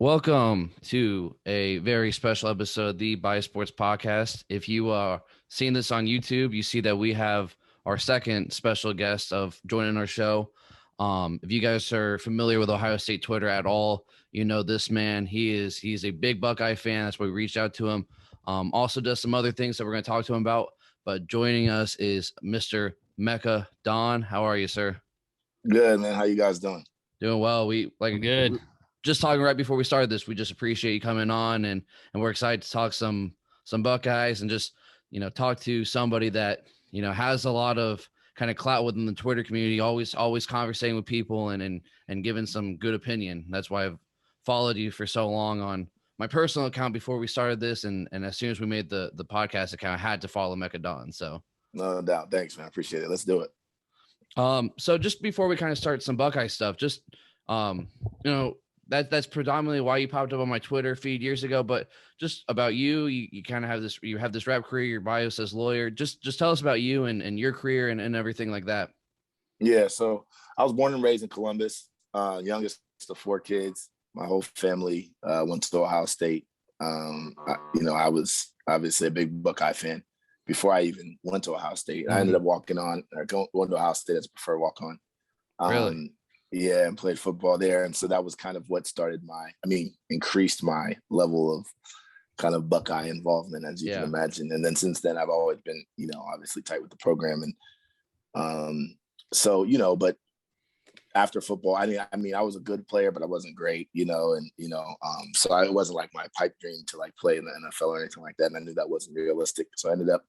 Welcome to a very special episode of the Bias Sports Podcast. If you are seeing this on YouTube, you see that we have our second special guest of joining our show. If you guys are familiar with Ohio State Twitter at all, you know this man. He's a big Buckeye fan. That's why we reached out to him. Also does some other things that we're going to talk to him about. But joining us is Mr. Mekka Don. How are you, sir? Good, man. How you guys doing? Doing well. Good. Just talking right before we started this, we just appreciate you coming on, and we're excited to talk some Buckeyes and just talk to somebody that has a lot of kind of clout within the Twitter community, always conversating with people and giving some good opinion. That's why I've followed you for so long on my personal account before we started this, and as soon as we made the podcast account, I had to follow Mekka Don. So no doubt. Thanks, man. I appreciate it. Let's do it. So just before we kind of start some Buckeye stuff, just that's predominantly why you popped up on my Twitter feed years ago. But just about you kind of have this rap career. Your bio says lawyer. Just tell us about you and your career and everything like that. Yeah. So I was born and raised in Columbus, youngest of 4 kids. My whole family went to Ohio State. I was obviously a big Buckeye fan before I even went to Ohio State. I ended up going to Ohio State as a preferred walk-on. Really? Yeah, and played football there. And so that was kind of what increased my level of kind of Buckeye involvement, as you can imagine. And then since then, I've always been, obviously tight with the program. And but after football, I was a good player, but I wasn't great, so it wasn't like my pipe dream to like play in the NFL or anything like that. And I knew that wasn't realistic. So I ended up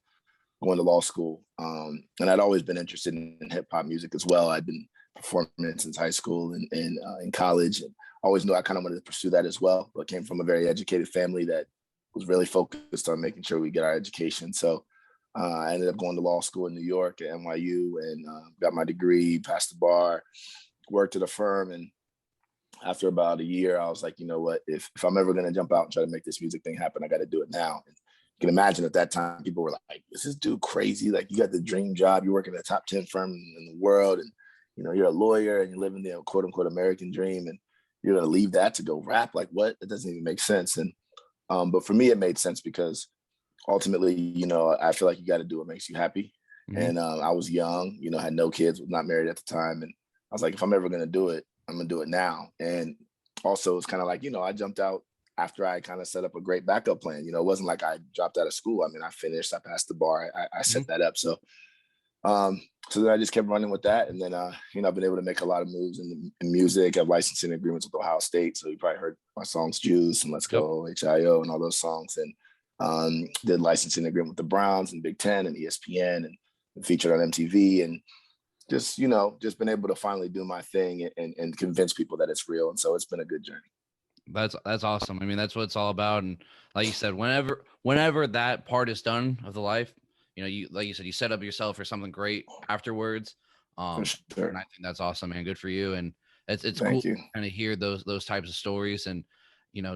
going to law school. And I'd always been interested in hip hop music as well. I'd been performing since high school and in college, and always knew I kind of wanted to pursue that as well. But came from a very educated family that was really focused on making sure we get our education. So I ended up going to law school in New York at NYU and got my degree, passed the bar, worked at a firm. And after about a year, I was like, you know what, if I'm ever going to jump out and try to make this music thing happen, I got to do it now. And you can imagine at that time, people were like, is this dude crazy? Like, you got the dream job, you're working at a top 10 firm in the world, and you're a lawyer and you're living the quote unquote American dream, and you're going to leave that to go rap? Like, what? It doesn't even make sense. And, but for me, it made sense because ultimately, I feel like you got to do what makes you happy. Mm-hmm. And I was young, had no kids, was not married at the time. And I was like, if I'm ever going to do it, I'm going to do it now. And also it's kind of like, I jumped out after I kind of set up a great backup plan. It wasn't like I dropped out of school. I mean, I finished, I passed the bar, I set that up. So, so then I just kept running with that. And then, I've been able to make a lot of moves in music. I have licensing agreements with Ohio State. So you probably heard my songs, Juice and Let's Go, HIO and all those songs. And did licensing agreement with the Browns and Big Ten and ESPN and featured on MTV. And just been able to finally do my thing and convince people that it's real. And so it's been a good journey. That's awesome. I mean, that's what it's all about. And like you said, whenever that part is done of the life, like you said, you set up yourself for something great afterwards. For sure. And I think that's awesome, man. Good for you. And it's Thank cool you. to kind of hear those types of stories and,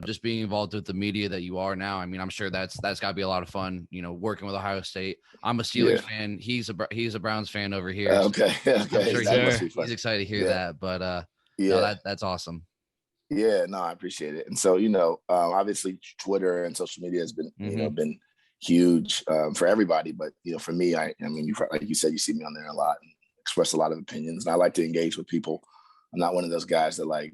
just being involved with the media that you are now. I mean, I'm sure that's got to be a lot of fun, working with Ohio State. I'm a Steelers fan. He's a Browns fan over here. Okay. So I'm sure he's excited to hear that, but no, that's awesome. Yeah, no, I appreciate it. And so, obviously Twitter and social media has been, been huge for everybody. But, for me, I mean, like you said, you see me on there a lot and express a lot of opinions. And I like to engage with people. I'm not one of those guys that like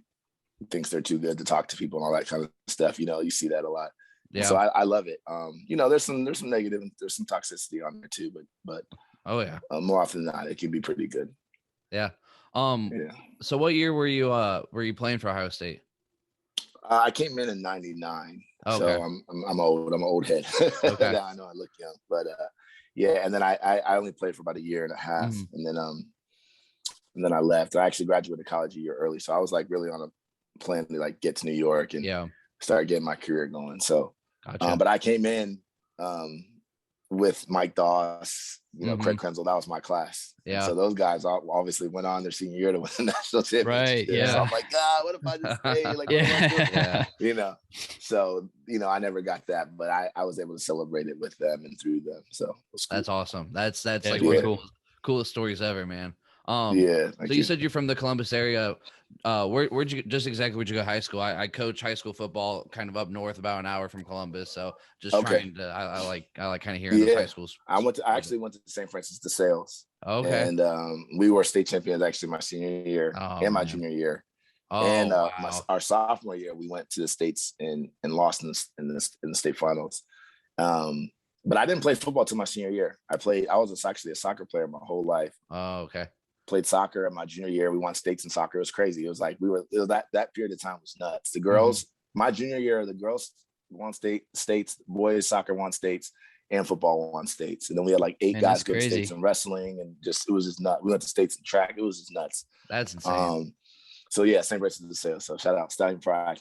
thinks they're too good to talk to people and all that kind of stuff. You see that a lot. Yeah. So I love it. There's some negative and there's some toxicity on there too, but oh yeah, more often than not, it can be pretty good. Yeah. So what year were you playing for Ohio State? I came in 99. Okay. So I'm old. I'm an old head. Okay. I know I look young, but yeah. And then I only played for about a year and a half, and then I left. I actually graduated college a year early, so I was like really on a plan to like get to New York and start getting my career going. So, gotcha. But I came in with Mike Doss, Craig Krenzel. That was my class. Yeah. And so those guys obviously went on their senior year to win the national championship. Right. Yeah. So I'm like, God, what if I just stay? Like, yeah. So I never got that, but I was able to celebrate it with them and through them. So it was cool. That's awesome. That's like one of the coolest stories ever, man. Yeah. So you said you're from the Columbus area. Where'd you where'd you go to high school? I coach high school football kind of up north, about an hour from Columbus. So just Okay. trying to, I like kind of hearing those high Yeah. schools. I actually went to St. Francis de Sales. Okay. And we were state champions actually my senior year Oh and my man. junior year. Oh And wow. our sophomore year, we went to the states and lost in the state finals. But I didn't play football till my senior year. I was actually a soccer player my whole life. Oh okay. Played soccer in my junior year. We won states in soccer. It was crazy. It was like that period of time was nuts. The girls, my junior year, the girls won states, boys soccer won states, and football won states. And then we had like 8 guys go to states in wrestling, and it was just nuts. We went to states in track. It was just nuts. That's insane. So yeah, St. Francis de Sales. So shout out Stallion Pride.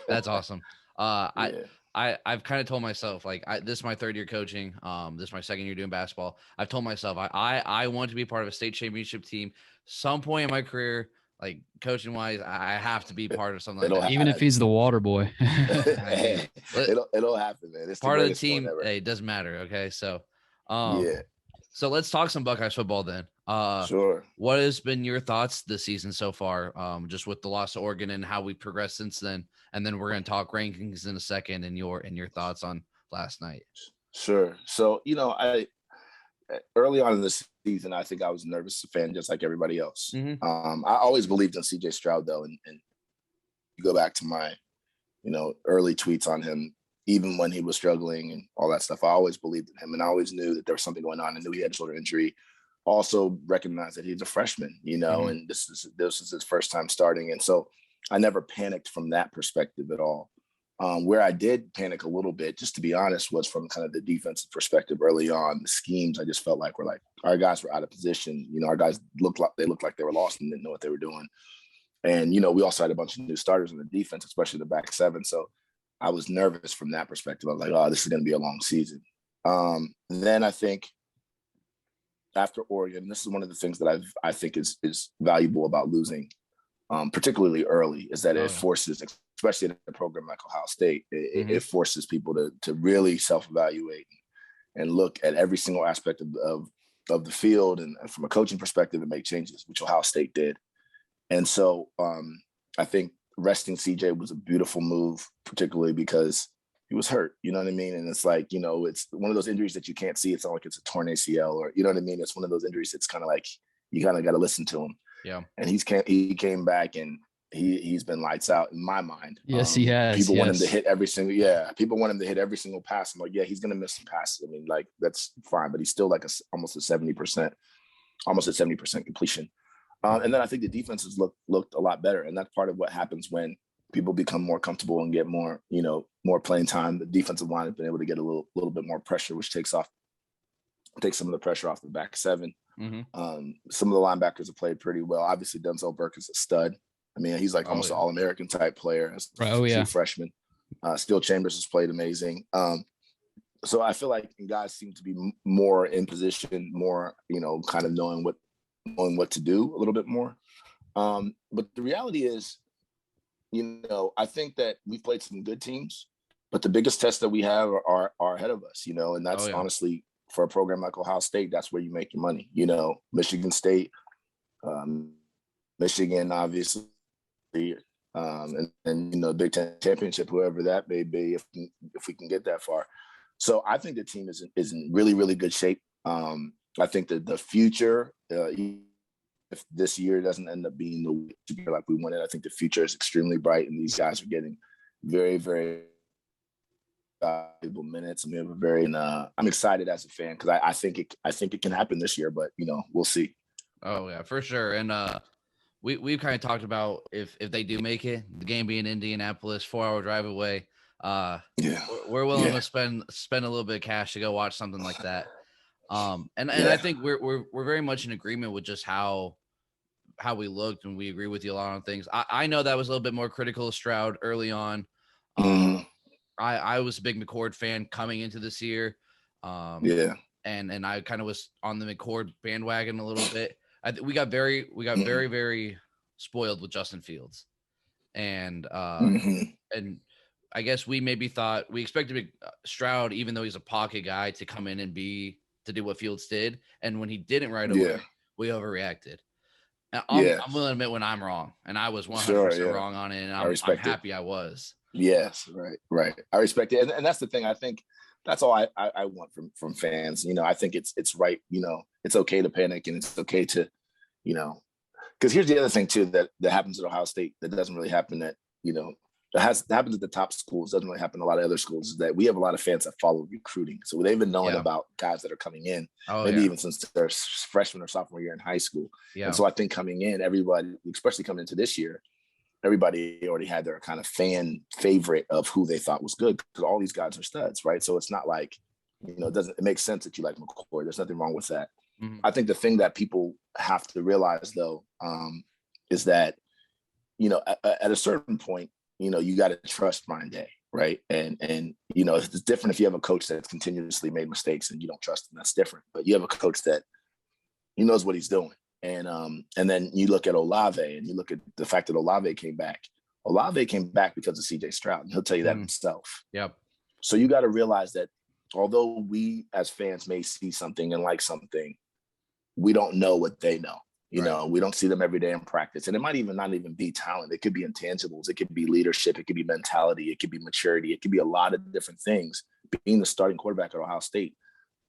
That's awesome. Yeah. I've kind of told myself, like, this is my 3rd year coaching. This is my 2nd year doing basketball. I've told myself I want to be part of a state championship team. Some point in my career, like coaching wise, I have to be part of something like that. Even if he's the water boy. I mean, it'll happen, man. It's part of the team. Hey, it doesn't matter. Okay. So yeah. So let's talk some Buckeyes football then. Sure. What has been your thoughts this season so far? Just with the loss of Oregon and how we progressed since then, and then we're going to talk rankings in a second and your thoughts on last night. Sure. So I early on in the season, I think I was a nervous fan just like everybody else. I always believed in CJ Stroud though, and you go back to my early tweets on him. Even when he was struggling and all that stuff, I always believed in him, and I always knew that there was something going on. I knew he had a shoulder injury. Also recognized that he's a freshman, and this is his first time starting, and so I never panicked from that perspective at all. Where I did panic a little bit, just to be honest, was from kind of the defensive perspective early on. The schemes I just felt like our guys were out of position. Our guys looked like they were lost and didn't know what they were doing. And we also had a bunch of new starters in the defense, especially the back seven. So I was nervous from that perspective. I was like, oh, this is going to be a long season. Then I think after Oregon, this is one of the things that I think is valuable about losing, particularly early, is that it forces, especially in a program like Ohio State, it forces people to really self-evaluate and look at every single aspect of the field and from a coaching perspective and make changes, which Ohio State did. And so I think resting CJ was a beautiful move, particularly because he was hurt, you know what I mean? And it's like, it's one of those injuries that you can't see. It's not like it's a torn ACL or, you know what I mean? It's one of those injuries that's kind of like, you kind of got to listen to him. Yeah. And he came back and he's been lights out in my mind. Yes, he has. People want him to hit every single pass. I'm like, yeah, he's going to miss some passes. I mean, like, that's fine, but he's still like almost a 70% completion. And then I think the defenses looked a lot better. And that's part of what happens when people become more comfortable and get more, more playing time. The defensive line has been able to get a little bit more pressure, which takes some of the pressure off the back seven. Some of the linebackers have played pretty well. Obviously, Denzel Burke is a stud. I mean, he's like almost an All-American type player as a freshman. Steel Chambers has played amazing. So I feel like guys seem to be more in position, more, kind of knowing what to do a little bit more. But the reality is, I think that we've played some good teams, but the biggest tests that we have are ahead of us, and that's honestly, for a program like Ohio State, that's where you make your money. Michigan State, Michigan, obviously, and Big Ten championship, whoever that may be, if we can get that far. So I think the team is in really, really good shape. I think that the future, if this year doesn't end up being the year like we wanted, I think the future is extremely bright, and these guys are getting very, very valuable minutes. And we have I'm excited as a fan because I think it can happen this year, but we'll see. Oh yeah, for sure. And we've kind of talked about if they do make it, the game being Indianapolis, 4-hour drive away. We're willing to spend a little bit of cash to go watch something like that. And I think we're very much in agreement with just how we looked, and we agree with you a lot on things. I know that was a little bit more critical of Stroud early on. I was a big McCord fan coming into this year. And I kind of was on the McCord bandwagon a little bit. We got very, very spoiled with Justin Fields. And and I guess we maybe thought we expected Stroud, even though he's a pocket guy, to come in and to do what Fields did. And when he didn't right away, we overreacted. And Yeah. I'm willing to admit when I'm wrong, and I was 100% Sure. Yeah. wrong on it, and I I'm respect it. happy I was. Yes. Right. I respect it. And that's the thing. I think that's all I want from fans. You know, I think it's right. You know, it's okay to panic, and it's okay to, you know, because here's the other thing too that happens at Ohio State that doesn't really happen at, you know, that happens at the top schools, doesn't really happen in a lot of other schools, is that we have a lot of fans that follow recruiting. So they've been knowing about guys that are coming in, maybe even since their freshman or sophomore year in high school. Yeah. And so I think coming in, everybody, especially coming into this year, everybody already had their kind of fan favorite of who they thought was good, because all these guys are studs, right? So it's not like, you know, it makes sense that you like McCoy. There's nothing wrong with that. Mm-hmm. I think the thing that people have to realize, though, is that, you know, at a certain point, you know, you got to trust Ryan Day, right? And you know, it's different if you have a coach that's continuously made mistakes and you don't trust him. That's different. But you have a coach that he knows what he's doing. And then you look at Olave, and you look at the fact that Olave came back. Olave came back because of C.J. Stroud, and he'll tell you that himself. Yep. So you got to realize that although we as fans may see something and like something, we don't know what they know. You know, we don't see them every day in practice. And it might even not even be talent. It could be intangibles. It could be leadership. It could be mentality. It could be maturity. It could be a lot of different things. Being the starting quarterback at Ohio State,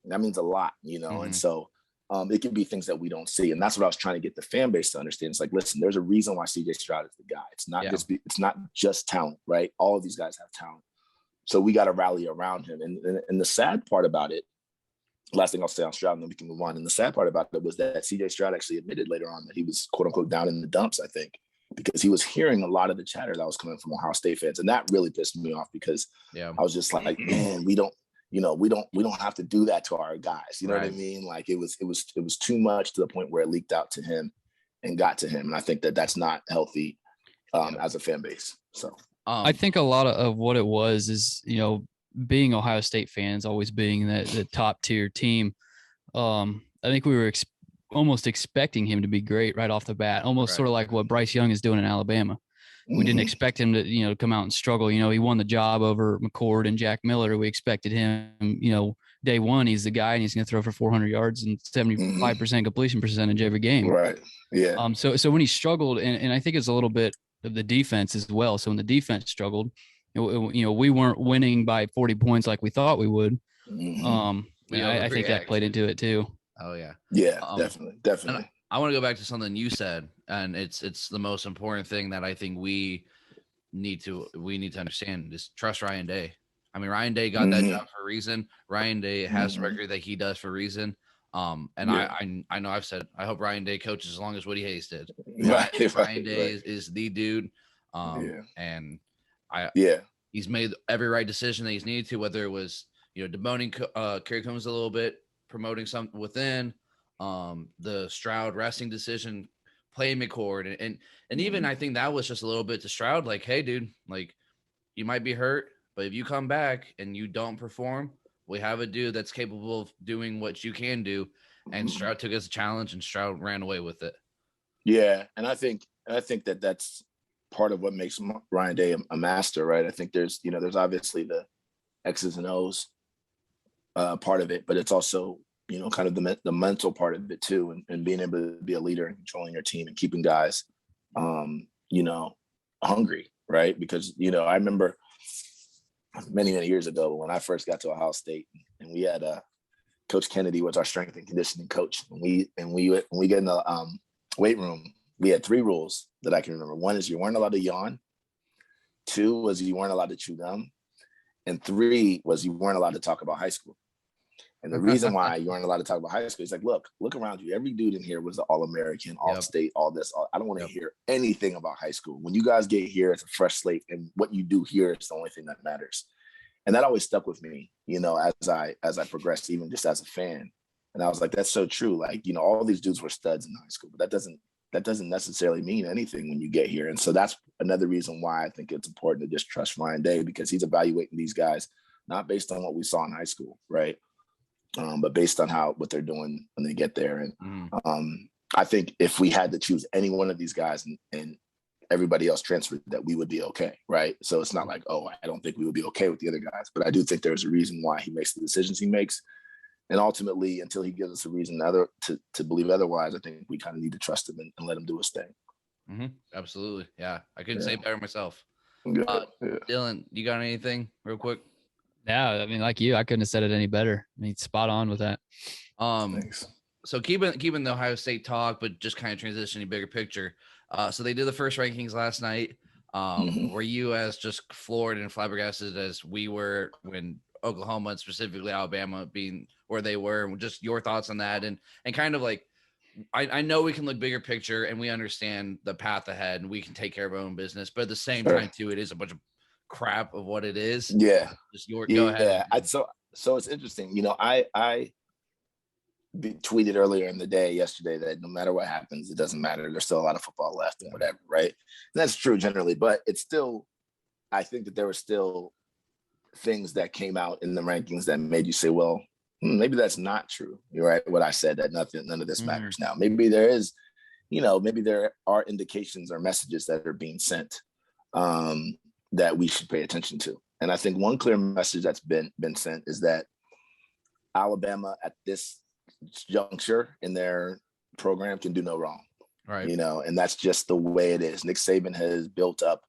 that means a lot, you know. Mm-hmm. And so it could be things that we don't see. And that's what I was trying to get the fan base to understand. It's like, listen, there's a reason why C.J. Stroud is the guy. It's not just talent, right? All of these guys have talent. So we got to rally around him. And the sad part about it, last thing I'll say on Stroud, and then we can move on. And the sad part about it was that C.J. Stroud actually admitted later on that he was, quote unquote, down in the dumps, I think, because he was hearing a lot of the chatter that was coming from Ohio State fans. And that really pissed me off, because I was just like, man, we don't have to do that to our guys. You know what I mean? Like it was too much, to the point where it leaked out to him and got to him. And I think that that's not healthy as a fan base. So I think a lot of what it was is, you know, being Ohio State fans, always being the top tier team. I think we were almost expecting him to be great right off the bat, almost sort of like what Bryce Young is doing in Alabama. We didn't expect him to, you know, come out and struggle. You know, he won the job over McCord and Jack Miller. We expected him, you know, day one, he's the guy, and he's going to throw for 400 yards and 75% completion percentage every game. Right. Yeah. So when he struggled, and I think it's a little bit of the defense as well. So when the defense struggled, you know, we weren't winning by 40 points like we thought we would. I think that played into it too. Oh yeah. Yeah, definitely. I want to go back to something you said, and it's the most important thing that I think we need to understand is trust Ryan Day. I mean, Ryan Day got that job for a reason. Ryan Day has the record that he does for a reason. I know I've said I hope Ryan Day coaches as long as Woody Hayes did. Ryan Day is the dude. And he's made every right decision that he's needed to, whether it was, you know, demoting Kerry Combs a little bit, promoting something within, the Stroud resting decision, playing McCord, and even I think that was just a little bit to Stroud, like, hey, dude, like, you might be hurt, but if you come back and you don't perform, we have a dude that's capable of doing what you can do. And Stroud took it as a challenge, and Stroud ran away with it. Yeah, and I think that that's part of what makes Ryan Day a master, right? I think there's obviously the X's and O's part of it, but it's also, you know, kind of the mental part of it too, and being able to be a leader and controlling your team and keeping guys, you know, hungry, right? Because, you know, I remember many years ago when I first got to Ohio State, and we had Coach Kennedy was our strength and conditioning coach. And we get in the weight room, we had 3 rules that I can remember. 1 is you weren't allowed to yawn. 2 was you weren't allowed to chew gum. And 3 was you weren't allowed to talk about high school. And the reason why you weren't allowed to talk about high school is like, look around you. Every dude in here was an All-American, All-State, all this. I don't want to hear anything about high school. When you guys get here, it's a fresh slate, and what you do here is the only thing that matters. And that always stuck with me, you know, as I progressed, even just as a fan. And I was like, that's so true. Like, you know, all these dudes were studs in high school, but that doesn't necessarily mean anything when you get here. And so that's another reason why I think it's important to just trust Ryan Day, because he's evaluating these guys not based on what we saw in high school, right? But based on what they're doing when they get there. And I think if we had to choose any one of these guys and everybody else transferred, that we would be okay, right? So it's not like, oh, I don't think we would be okay with the other guys, but I do think there's a reason why he makes the decisions he makes. And ultimately, until he gives us a reason to believe otherwise, I think we kind of need to trust him and let him do his thing. Mm-hmm. Absolutely. Yeah. I couldn't say better myself. Yeah. Dylan, you got anything real quick? Yeah. I mean, like you, I couldn't have said it any better. I mean, spot on with that. Thanks. So keeping the Ohio State talk, but just kind of transitioning bigger picture. So they did the first rankings last night. Were you as just floored and flabbergasted as we were when Oklahoma and specifically Alabama being where they were? Just your thoughts on that, and kind of like, I know we can look bigger picture and we understand the path ahead and we can take care of our own business, but at the same time too, it is a bunch of crap of what it is. Yeah. Just go ahead. So it's interesting. You know, I tweeted earlier in the day yesterday that no matter what happens, it doesn't matter. There's still a lot of football left and whatever, right? And that's true generally, but it's still, I think that there were still things that came out in the rankings that made you say, well, maybe that's not true. You're right. What I said, that none of this matters now. Maybe there is, maybe there are indications or messages that are being sent that we should pay attention to. And I think one clear message that's been sent is that Alabama at this juncture in their program can do no wrong. Right. And that's just the way it is. Nick Saban has built up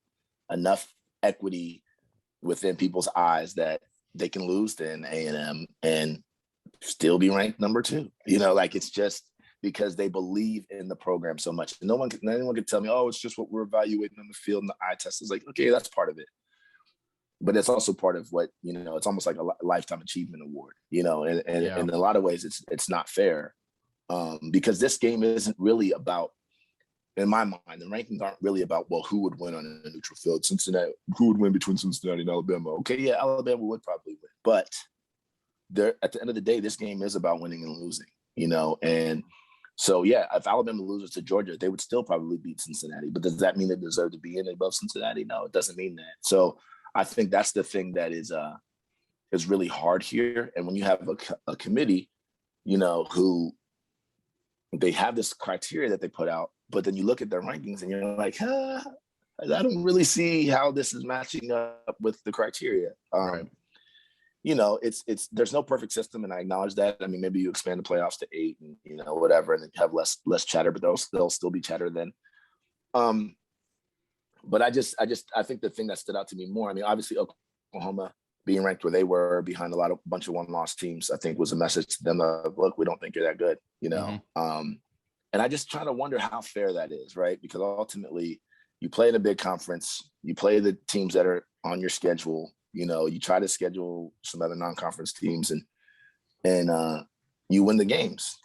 enough equity within people's eyes that they can lose to an A&M and still be ranked number 2. Like it's just because they believe in the program so much. Anyone can tell me, oh, it's just what we're evaluating on the field and the eye test. Is like, okay, that's part of it. But it's also part of what, it's almost like a lifetime achievement award, and in a lot of ways it's not fair because this game isn't really about, in my mind, the rankings aren't really about, well, who would win on a neutral field? Cincinnati, who would win between Cincinnati and Alabama? Okay, yeah, Alabama would probably win. But at the end of the day, this game is about winning and losing, and so, yeah, if Alabama loses to Georgia, they would still probably beat Cincinnati. But does that mean they deserve to be in above Cincinnati? No, it doesn't mean that. So I think that's the thing that is really hard here. And when you have a committee, who they have this criteria that they put out, but then you look at their rankings and you're like, I don't really see how this is matching up with the criteria. Right. It's there's no perfect system, and I acknowledge that. I mean, maybe you expand the playoffs to 8 and whatever, and then have less chatter, but there'll still be chatter then. But I think the thing that stood out to me more, I mean, obviously Oklahoma being ranked where they were behind a bunch of one-loss teams, I think was a message to them of, look, we don't think you're that good, and I just try to wonder how fair that is, right? Because ultimately you play in a big conference, you play the teams that are on your schedule, you try to schedule some other non-conference teams and you win the games.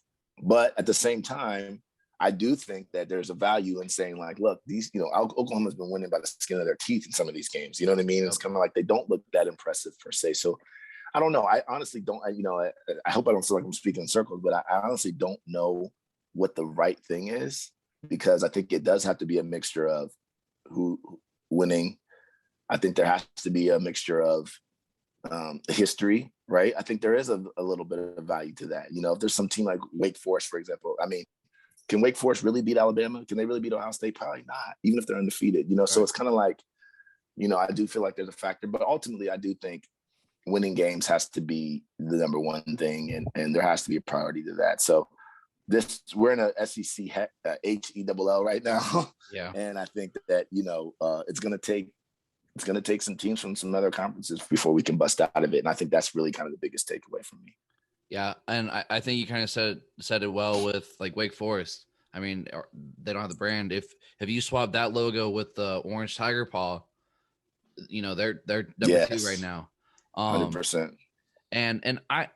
But at the same time, I do think that there's a value in saying, like, look, these, Oklahoma's been winning by the skin of their teeth in some of these games. You know what I mean? It's kind of like they don't look that impressive per se. So I don't know. I honestly don't, I hope I don't feel like I'm speaking in circles, but I honestly don't know what the right thing is, because I think it does have to be a mixture of who winning. I think there has to be a mixture of history, right? I think there is a little bit of value to that. If there's some team like Wake Forest, for example, I mean, can Wake Forest really beat Alabama? Can they really beat Ohio State? Probably not, even if they're undefeated, Right. So it's kind of like, I do feel like there's a factor, but ultimately I do think winning games has to be the number one thing, and there has to be a priority to that. So we're in a SEC HELL right now. Yeah. And I think that, it's going to take some teams from some other conferences before we can bust out of it. And I think that's really kind of the biggest takeaway from me. Yeah, and I think you kind of said it well with like Wake Forest. I mean, they don't have the brand. If you swap that logo with the orange tiger paw, they're number 2 right now. 100%. And I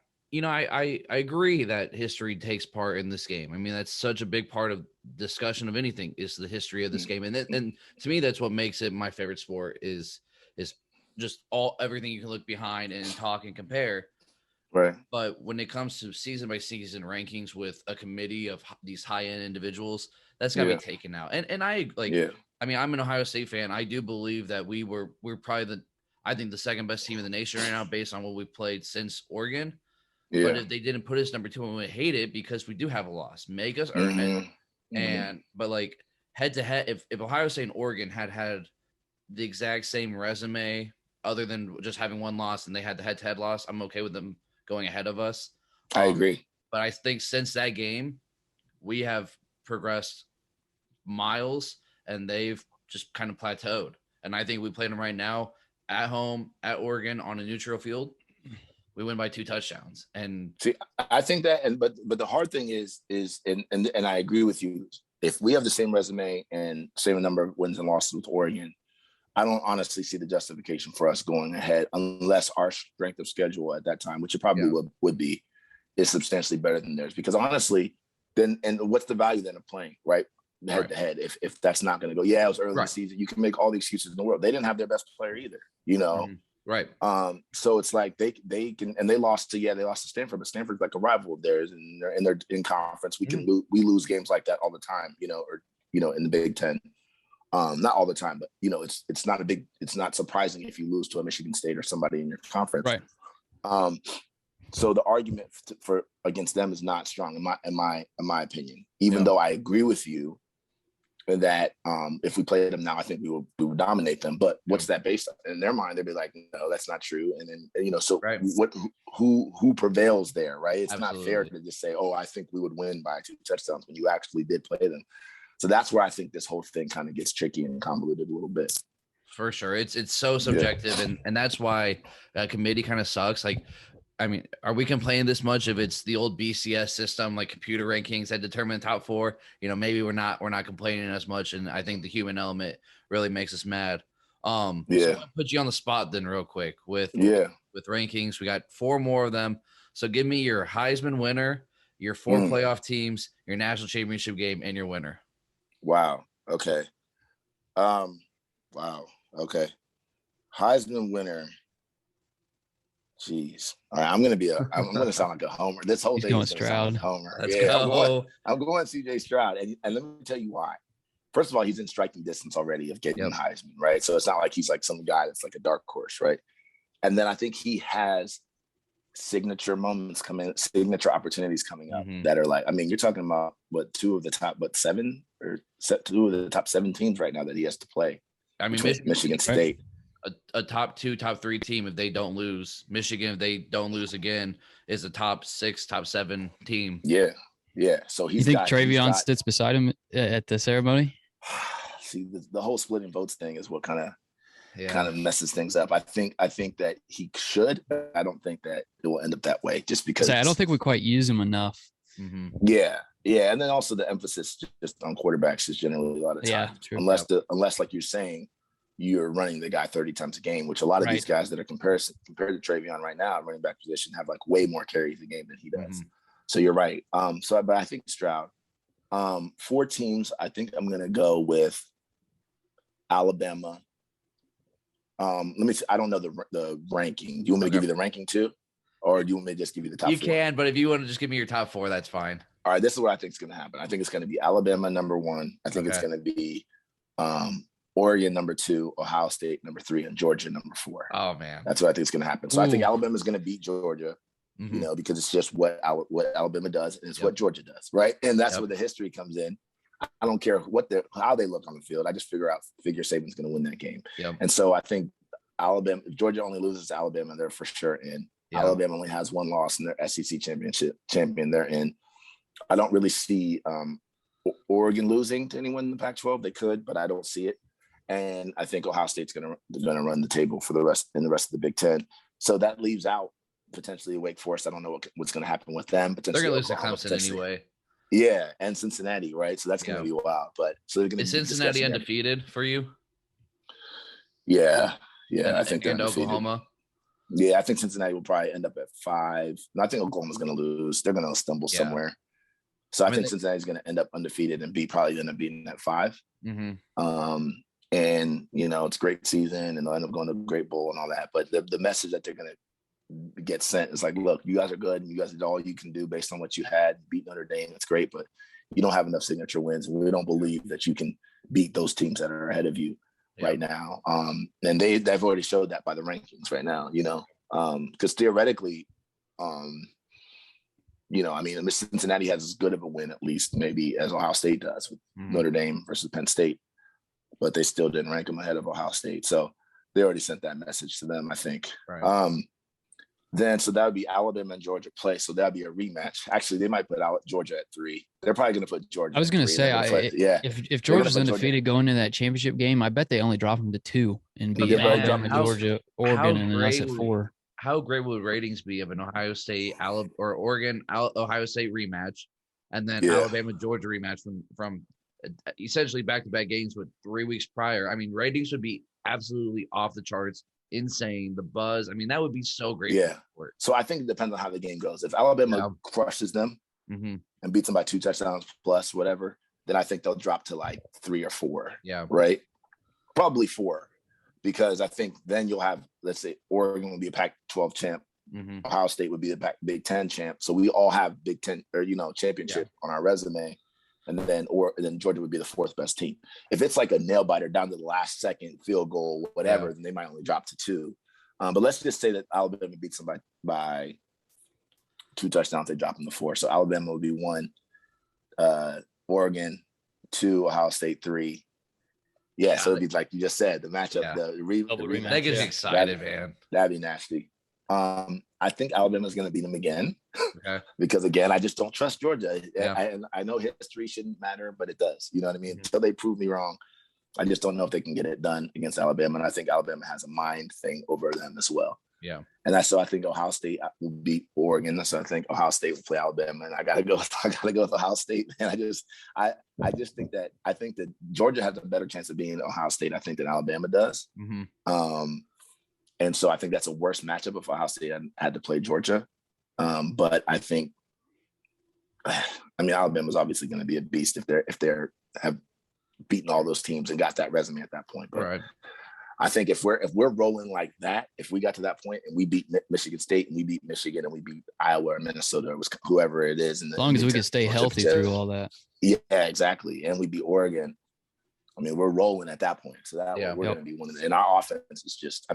agree that history takes part in this game. I mean, that's such a big part of discussion of anything is the history of this game. And to me, that's what makes it my favorite sport is just everything you can look behind and talk and compare. Right. But when it comes to season by season rankings with a committee of these high end individuals, that's got to be taken out. And I I mean, I'm an Ohio State fan. I do believe that we're probably I think the second best team in the nation right now based on what we've played since Oregon. Yeah. But if they didn't put us number 2, we would hate it because we do have a loss. Make us earn it. But like head to head, if Ohio State and Oregon had the exact same resume, other than just having one loss and they had the head to head loss, I'm okay with them going ahead of us. I agree. But I think since that game, we have progressed miles, and they've just kind of plateaued. And I think we played them right now at home at Oregon on a neutral field. We win by 2 touchdowns. And see, I think that, but the hard thing is and I agree with you. If we have the same resume and same number of wins and losses with Oregon, I don't honestly see the justification for us going ahead unless our strength of schedule at that time, which it probably would be, is substantially better than theirs. Because honestly, then and what's the value then of playing right head to head if that's not going to go? Yeah, it was early in the season. You can make all the excuses in the world. They didn't have their best player either, you know. Mm-hmm. Right. So it's like they can, and they lost to Stanford, but Stanford's like a rival of theirs, and they're in conference. We lose games like that all the time, you know, or in the Big Ten. Not all the time, but it's not surprising if you lose to a Michigan State or somebody in your conference. Right. So the argument for against them is not strong in my opinion. Even though I agree with you that if we played them now, I think we would dominate them. But what's that based on? In their mind, they'd be like, no, that's not true. And then so who prevails there, right? It's not fair to just say, oh, I think we would win by 2 touchdowns when you actually did play them. So that's where I think this whole thing kind of gets tricky and convoluted a little bit. For sure. It's so subjective. And that's why that committee kind of sucks. Like, I mean, are we complaining this much if it's the old BCS system, like computer rankings that determine the top 4? Maybe we're not complaining as much. And I think the human element really makes us mad. So I'll put you on the spot then real quick with rankings. We got 4 more of them. So give me your Heisman winner, your 4 playoff teams, your national championship game, and your winner. Wow. Okay. Wow. Okay. Heisman winner. Jeez. All right. I'm going to sound like a homer. This whole thing is going to sound like a homer. Let's go. I'm going CJ Stroud. And let me tell you why. First of all, he's in striking distance already of getting Heisman, right? So it's not like he's like some guy that's like a dark horse, right? And then I think he has signature moments signature opportunities coming up that are like, I mean, you're talking about 2 of the top, 7 or 2 of the top 7 teams right now that he has to play. I mean, Michigan State. A top 2, top 3 team, if they don't lose. Michigan, if they don't lose again, is a top 6, top 7 team. Yeah. So you think Travion sits beside him at the ceremony? See, the whole splitting votes thing is what kind of messes things up. I think that he should, but I don't think that it will end up that way. Just because I don't think we quite use him enough. Mm-hmm. Yeah, and then also the emphasis just on quarterbacks is generally a lot of time, unless like you're saying, you're running the guy 30 times a game, which a lot of these guys that are compared to Travion right now, running back position, have like way more carries a game than he does. Mm-hmm. So you're right. But I think Stroud. 4 teams, I think I'm gonna go with Alabama. Let me see. I don't know the ranking. Do you want me to give you the ranking too? Or do you want me to just give you the top 4? You can, but if you want to just give me your top 4, that's fine. All right, this is what I think is going to happen. I think it's going to be Alabama number 1. I think it's going to be Oregon number 2, Ohio State number 3, and Georgia number 4. Oh, man. That's what I think is going to happen. So I think Alabama is going to beat Georgia, because it's just what Alabama does, and it's what Georgia does, right? And that's where the history comes in. I don't care how they look on the field. I just figure Saban's going to win that game. Yep. And so I think Alabama, if Georgia only loses to Alabama, they're for sure in. Yeah. Alabama only has 1 loss in their SEC champion. They're in. I don't really see Oregon losing to anyone in the Pac-12. They could, but I don't see it. And I think Ohio State's going to run the table for the rest of the Big Ten. So that leaves out potentially Wake Forest. I don't know what's going to happen with them. They're going to lose to Clemson anyway. Yeah, and Cincinnati, right? So that's going to be wild. But so they're going to is Cincinnati undefeated for you? Yeah, I think they're undefeated. Oklahoma. Yeah, I think Cincinnati will probably end up at 5. No, I think Oklahoma's going to lose. They're going to stumble somewhere. So I think Cincinnati's going to end up undefeated and probably end up being at 5. Mm-hmm. And it's a great season, and they'll end up going to a great bowl and all that. But the message that they're going to get sent is like, look, you guys are good, and you guys did all you can do based on what you had. Beat Notre Dame, it's great, but you don't have enough signature wins, and we don't believe that you can beat those teams that are ahead of you right now. And they've already showed that by the rankings right now, because theoretically, Cincinnati has as good of a win, at least maybe, as Ohio State does with Notre Dame versus Penn State, but they still didn't rank them ahead of Ohio State. So they already sent that message to them, I think. Right. Then so that would be Alabama and Georgia play. So that'd be a rematch. Actually, they might put out Georgia at 3. They're probably going to put Georgia. I was going to say, if Georgia's undefeated going into that championship game, I bet they only drop them to 2 and beat Alabama, Georgia, Oregon, and then us at 4. How great would ratings be of an Ohio State or Oregon Ohio State rematch, and then Alabama Georgia rematch from essentially back-to-back games with 3 weeks prior? I mean, ratings would be absolutely off the charts. Insane, the buzz. I mean, that would be so great. Yeah. So I think it depends on how the game goes. If Alabama crushes them and beats them by 2 touchdowns plus whatever, then I think they'll drop to like 3 or 4. Yeah. Right. Probably 4, because I think then you'll have, let's say, Oregon will be a Pac-12 champ. Ohio State would be a Big Ten champ. So we all have Big Ten or championship on our resume. And then Georgia would be the 4th best team. If it's like a nail biter down to the last second field goal, whatever, then they might only drop to 2. But let's just say that Alabama beats them by 2 touchdowns. They drop them to 4. So Alabama would be 1, Oregon 2, Ohio State 3. Yeah, so it'd be like you just said, the matchup, the rematch. That gets you excited, man. That'd be nasty. I think Alabama's going to beat them again because, again, I just don't trust Georgia. I know history shouldn't matter, but it does. You know what I mean? Until they prove me wrong, I just don't know if they can get it done against Alabama. And I think Alabama has a mind thing over them as well. Yeah. And so I think Ohio State will beat Oregon. So I think Ohio State will play Alabama, and I gotta go with Ohio State. And I think that Georgia has a better chance of being Ohio State, I think, than Alabama does. And so I think that's a worse matchup if Ohio State had to play Georgia. But I think, Alabama's obviously going to be a beast if they have beaten all those teams and got that resume at that point. But I think if we're rolling like that, if we got to that point and we beat Michigan State and we beat Michigan and we beat Iowa or Minnesota or whoever it is, as long as we can stay healthy through all that. Yeah, exactly. And we beat Oregon. We're rolling at that point. So that we're going to be one of the, and our offense is just,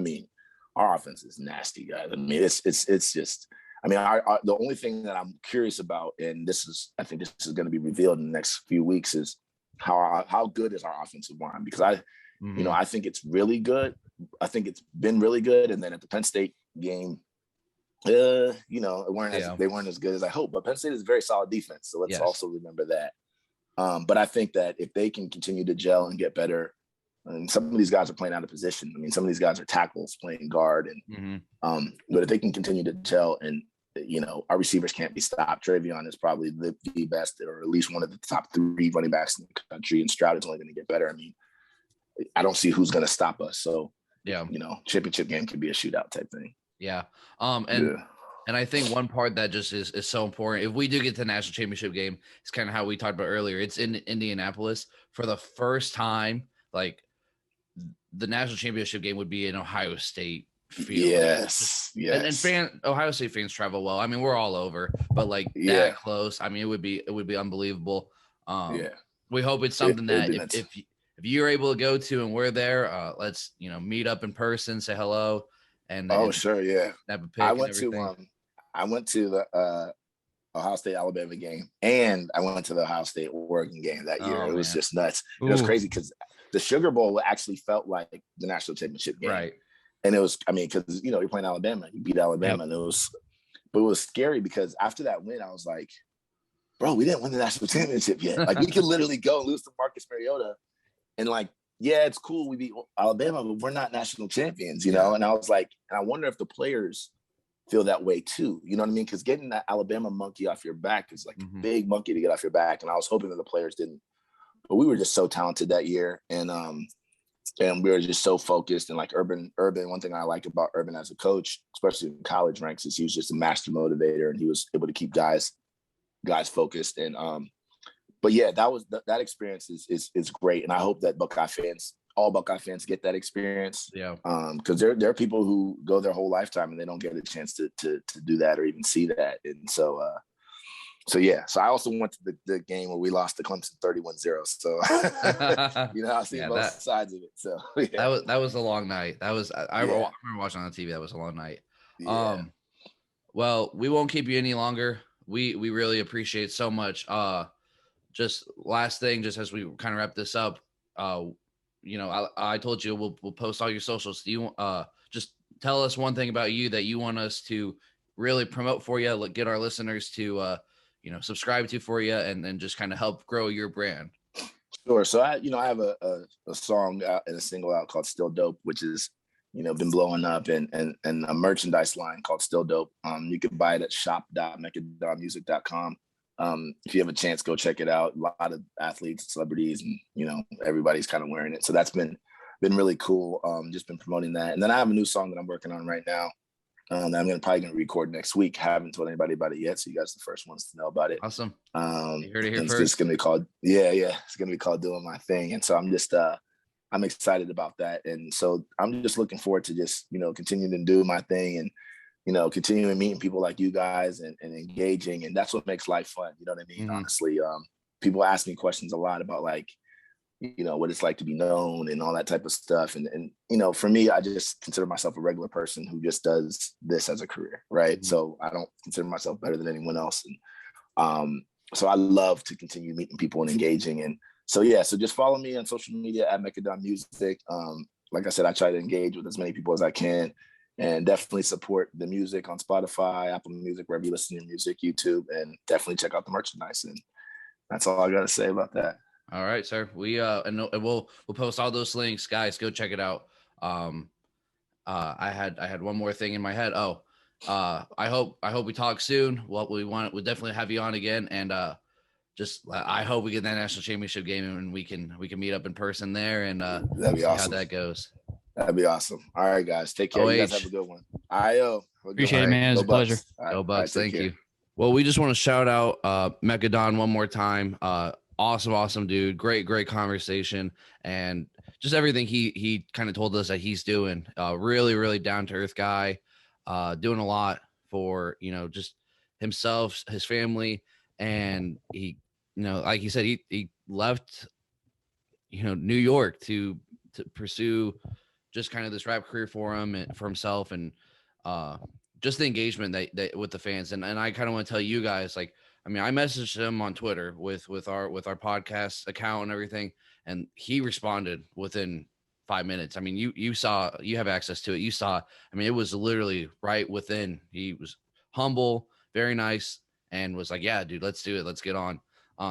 our offense is nasty, guys. It's just, the only thing that I'm curious about, and I think this is going to be revealed in the next few weeks, is how good is our offensive line? Because I think it's really good. I think it's been really good. And then at the Penn State game, they weren't as good as I hoped. But Penn State is a very solid defense, so let's also remember that. But I think that if they can continue to gel and get better, and some of these guys are playing out of position. Some of these guys are tackles playing guard, and but if they can continue to gel, and our receivers can't be stopped. Travion is probably the best, or at least one of the top 3 running backs in the country, and Stroud is only going to get better. I don't see who's going to stop us. So championship game could be a shootout type thing. Yeah. And I think one part that just is so important, if we do get to the national championship game, it's kind of how we talked about earlier. It's in Indianapolis for the first time. Like, the national championship game would be in Ohio State field. Yes. And Ohio State fans travel well. We're all over, but that close. It would be unbelievable. We hope it's something that if you're able to go to and we're there, let's meet up in person, say hello, and sure, yeah. Have a pic. I went to the Ohio State Alabama game, and I went to the Ohio State Oregon game that year. It was just nuts. It was crazy because the Sugar Bowl actually felt like the national championship game. Right. And it was, because, you're playing Alabama, you beat Alabama. And it was scary because after that win, I was like, bro, we didn't win the national championship yet. We could literally go and lose to Marcus Mariota. And it's cool. We beat Alabama, but we're not national champions, And I was like, and I wonder if the players feel that way too. You know what I mean? Because getting that Alabama monkey off your back is like a big monkey to get off your back. And I was hoping that the players didn't. But we were just so talented that year, and we were just so focused. And Urban, one thing I like about Urban as a coach, especially in college ranks, is he was just a master motivator, and he was able to keep guys focused. And but yeah, that experience is great, and I hope that all Buckeye fans get that experience. Yeah. Because there are people who go their whole lifetime and they don't get a chance to do that or even see that, and so. So I also went to the game where we lost to Clemson 31-0. So I've seen both sides of it. So that was a long night. I remember watching on the TV. That was a long night. Yeah. Well, we won't keep you any longer. We really appreciate so much. Just last thing, just as we kind of wrap this up, I told you we'll post all your socials. Do you just tell us one thing about you that you want us to really promote for you, get our listeners to, subscribe to for you, and then just kind of help grow your brand. Sure. So I have a song out and a single out called Still Dope, which is, been blowing up, and a merchandise line called Still Dope. You can buy it at shop.mekadonmusic.com. If you have a chance, go check it out. A lot of athletes, celebrities, and, everybody's kind of wearing it. So that's been really cool. Just been promoting that. And then I have a new song that I'm working on right now. That I'm probably gonna record next week. Haven't told anybody about it yet, so you guys are the first ones to know about it. Awesome. You heard it here first. It's just gonna be called It's gonna be called Doing My Thing, and so I'm just I'm excited about that, and so I'm just looking forward to just continuing to do my thing, and continuing meeting people like you guys and engaging, and that's what makes life fun. You know what I mean? Mm-hmm. Honestly, people ask me questions a lot about what it's like to be known and all that type of stuff. And for me, I just consider myself a regular person who just does this as a career. Right. Mm-hmm. So I don't consider myself better than anyone else. And so I love to continue meeting people and engaging. And so just follow me on social media at Mekka Music. Like I said, I try to engage with as many people as I can, and definitely support the music on Spotify, Apple Music, wherever you listen to music, YouTube, and definitely check out the merchandise. And that's all I got to say about that. All right, sir. We and we'll post all those links, guys. Go check it out. I had one more thing in my head. I hope we talk soon. We'll definitely have you on again, and I hope we get that national championship game and we can meet up in person there, and that'd be awesome. How that goes. That'd be awesome. All right, guys. Take care. You guys have a good one. Appreciate it, man. It's a pleasure. Go Bucks. Thank you. Well, we just want to shout out Mekka Don one more time. Awesome dude. Great conversation, and just everything he kind of told us that he's doing. Really down to earth guy, doing a lot for just himself, his family, and he like he said, he left New York to pursue just kind of this rap career for him and for himself, and just the engagement that with the fans. And I kind of want to tell you guys, I messaged him on Twitter with our podcast account and everything, and he responded within 5 minutes. You have access to it. You saw, it was literally right within. He was humble, very nice, and was like, yeah, dude, let's do it. Let's get on.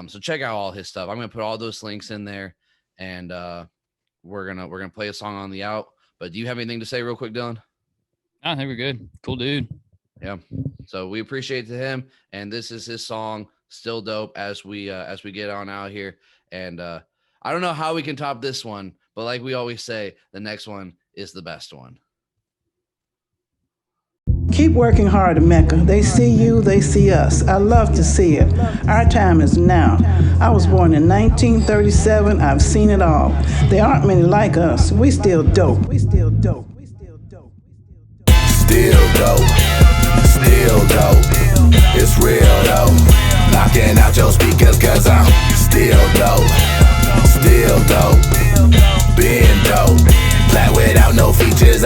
So check out all his stuff. I'm going to put all those links in there, and we're going to play a song on the out. But do you have anything to say real quick, Dylan? I think we're good. Cool dude. Yeah. So we appreciate him, and this is his song, Still Dope, as we get on out here. And I don't know how we can top this one, but like we always say, the next one is the best one. Keep working hard at Mekka. They see you, they see us. I love to see it. Our time is now. I was born in 1937. I've seen it all. There aren't many like us. We still dope. We still dope. Still dope. Still dope. It's real though. Knocking out your speakers 'cause I'm still dope. Still dope. Being dope. Flat without no features.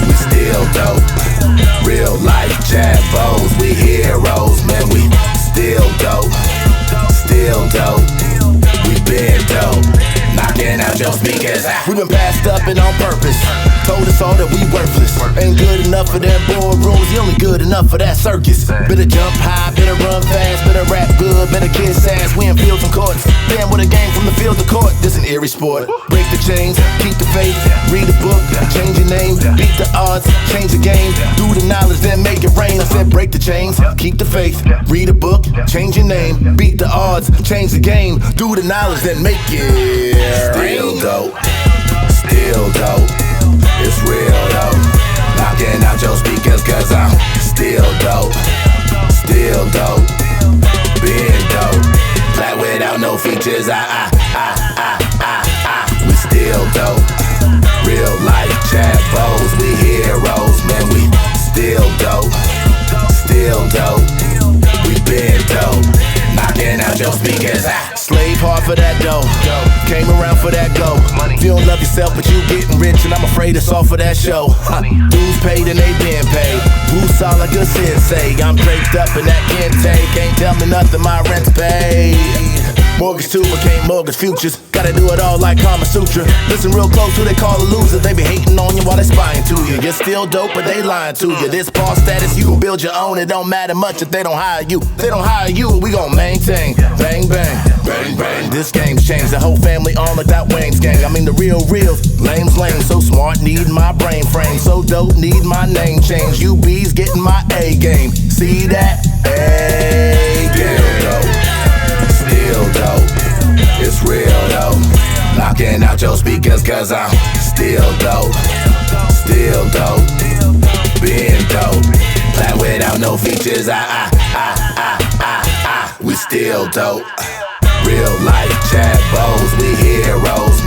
We still dope. Real life chavos. We heroes, man. We still dope. Still dope. We been dope. Knocking out your speakers. We been passed up and on purpose. Told us all that we worthless. Ain't good enough for that boardrooms. You only good enough for that circus. Better jump high, better run fast, better rap good, better kiss ass. We in fields and courts. Damn, what a game from the field to court. This an eerie sport. Break the chains, keep the faith. Read the book, change your name. Beat the odds, change the game. Do the knowledge, then make it rain. I said break the chains, keep the faith. Read a book, change your name. Beat the odds, change the game. Do the knowledge, then make it rain. Still dope. Still dope. It's real though. Knocking out your speakers 'cause I'm still dope. Still dope. Being dope. Flat without no features. We still dope. Real life chavos. We heroes, man. We still dope. Still dope. We been dope. Knocking out your speakers. Slave hard for that dough. Came around for that go. If you don't love yourself, but you getting rich, and I'm afraid it's all for that show. Dues paid and they been paid. Who's all like a sensei? I'm draped up in that kente. Can't tell me nothing, my rent's paid. Mortgage too, but can't mortgage futures. Gotta do it all like Kama Sutra. Listen real close, who they call a loser. They be hating on you while they spying to you. You're still dope, but they lying to you. This boss status, you gon' build your own. It don't matter much if they don't hire you. If they don't hire you, we gon' maintain. Bang, bang, bang, bang. This game's changed. The whole family on like that Wayne's gang. I mean the real, lame's lame. So smart, need my brain frame. So dope, need my name change. UB's getting my A game. See that? A game. Still dope, it's real though. Knocking out your speakers cause I'm still dope. Still dope, being dope. Plat without no features, we still dope. Real life chat bows, we heroes.